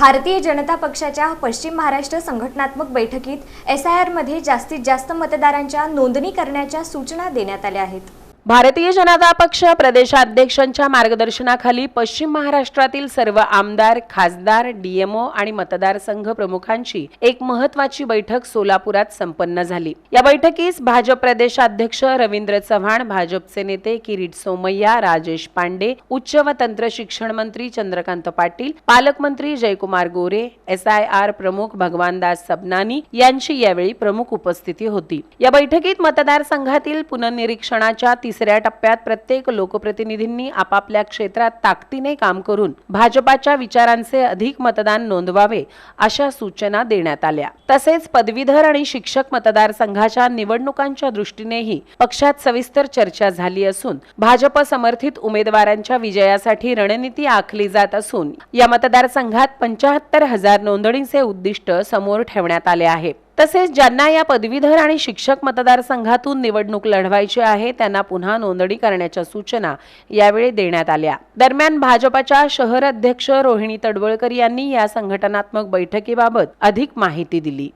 भारतीय जनता पक्षाच्या पश्चिम महाराष्ट्र संघटनात्मक बैठकीत SIR मध्ये जास्तीत जास्त मतदारांच्या नोंदणी करण्याच्या सूचना देण्यात आल्या आहेत। भारतीय जनता पक्ष प्रदेशाध्यक्षांच्या मार्गदर्शनाखाली पश्चिम महाराष्ट्रातील सर्व आमदार, खासदार, DMO आणि मतदारसंघ प्रमुखांची एक महत्त्वाची बैठक सोलापुरात संपन्न झाली। या बैठकीस भाजप प्रदेशाध्यक्ष रवींद्र चव्हाण, भाजपचे नेते किरीट सोमय्या, राजेश पांडे, उच्च व तंत्र शिक्षण मंत्री चंद्रकांत पाटील, पालकमंत्री जयकुमार गोरे, SIR प्रमुख भगवानदास सबनानी यांची यावेळी प्रमुख उपस्थिती होती। या बैठकीत मतदारसंघातील पुनर्निरीक्षणाच्या तिसऱ्या टप्प्यात प्रत्येक लोकप्रतिनिधींनी आपापल्या क्षेत्रात ताकदीने काम करून भाजपाच्या विचारांचे अधिक मतदान नोंदवावे अशा सूचना देण्यात आल्या। तसेच पदवीधर आणि शिक्षक मतदारसंघाच्या निवडणुकांच्या दृष्टीनेही पक्षात सविस्तर चर्चा झाली असून भाजप समर्थित उमेदवारांच्या विजयासाठी रणनीती आखली जात असून या मतदारसंघात 75,000 नोंदणीचे उद्दिष्ट समोर ठेवण्यात आले आहे। तसेच ज्यांना या पदवीधर आणि शिक्षक मतदारसंघातून निवडणूक लढवायची आहे त्यांना पुन्हा नोंदणी करण्याच्या सूचना यावेळी देण्यात आल्या। दरम्यान भाजपच्या शहर अध्यक्ष रोहिणी तडवळकर यांनी या संघटनात्मक बैठकीबाबत अधिक माहिती दिली।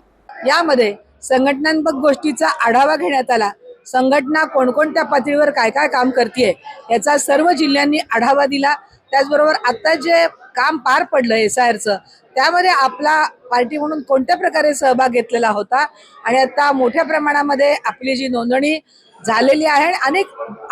यामध्ये संघटनात्मक गोष्टीचा आढावा घेण्यात आला। संघटना कोणकोणत्या पातळीवर काय काय काम करते याचा सर्व जिल्ह्यांनी आढावा दिला। त्याचबरोबर आता जे काम पार पडलं SIRचं त्यामध्ये आपला पार्टी म्हणून कोणत्या प्रकारे सहभाग घेतलेला होता आणि आता मोठ्या प्रमाणामध्ये आपली जी नोंदणी झालेली आहे आणि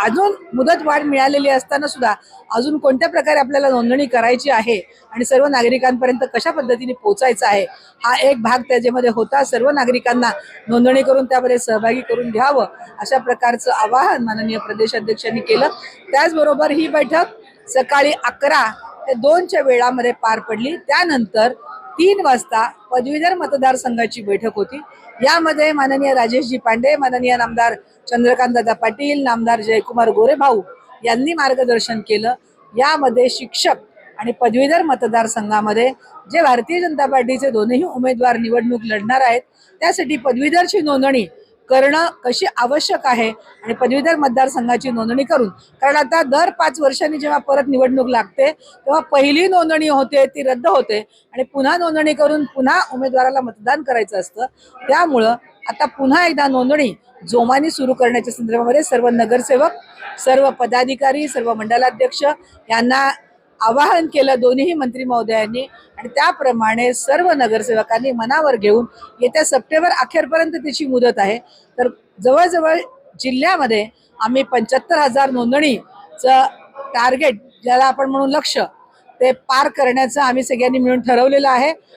अजून मुदत वाढ मिळालेली असताना सुद्धा अजून कोणत्या प्रकारे आपल्याला नोंदणी करायची आहे आणि सर्व नागरिकांपर्यंत कशा पद्धतीने पोहोचायचं आहे हा एक भाग त्याच्यामध्ये होता। सर्व नागरिकांना नोंदणी करून त्यामध्ये सहभागी करून घ्यावं अशा प्रकारचं आवाहन माननीय प्रदेशाध्यक्षांनी केलं। त्याचबरोबर ही बैठक सकाळी 11 ते 2च्या वेळामध्ये पार पडली। त्यानंतर 3 वाजता पदवीधर मतदारसंघाची बैठक होती। यामध्ये माननीय राजेशजी पांडे, माननीय नामदार चंद्रकांतदादा पाटील, नामदार जयकुमार गोरे भाऊ यांनी मार्गदर्शन केलं। यामध्ये शिक्षक आणि पदवीधर मतदारसंघामध्ये जे भारतीय जनता पार्टीचे दोन्ही उमेदवार निवडणूक लढणार आहेत त्यासाठी पदवीधरची नोंदणी करणं कशी आवश्यक आहे आणि पदवीधर मतदारसंघाची नोंदणी करून, कारण आता दर 5 वर्षांनी जेव्हा परत निवडणूक लागते तेव्हा पहिली नोंदणी होते ती रद्द होते आणि पुन्हा नोंदणी करून पुन्हा उमेदवाराला मतदान करायचं असतं। त्यामुळं आता पुन्हा एकदा नोंदणी जोमाने सुरू करण्याच्या संदर्भामध्ये सर्व नगरसेवक, सर्व पदाधिकारी, सर्व मंडलाध्यक्ष यांना आवाहन केलं दोन्ही मंत्री महोदयांनी आणि त्याप्रमाणे सर्व नगरसेवकांनी मनावर घेऊन येत्या सप्टेंबर अखेरपर्यंत त्याची मुदत आहे। तर जवळजवळ जिल्ह्यामध्ये आम्ही 75,000 नोंदणीचं टार्गेट ज्याला आपण म्हणून लक्ष्य ते पार करण्याचं आम्ही सगळ्यांनी मिळून ठरवलेलं आहे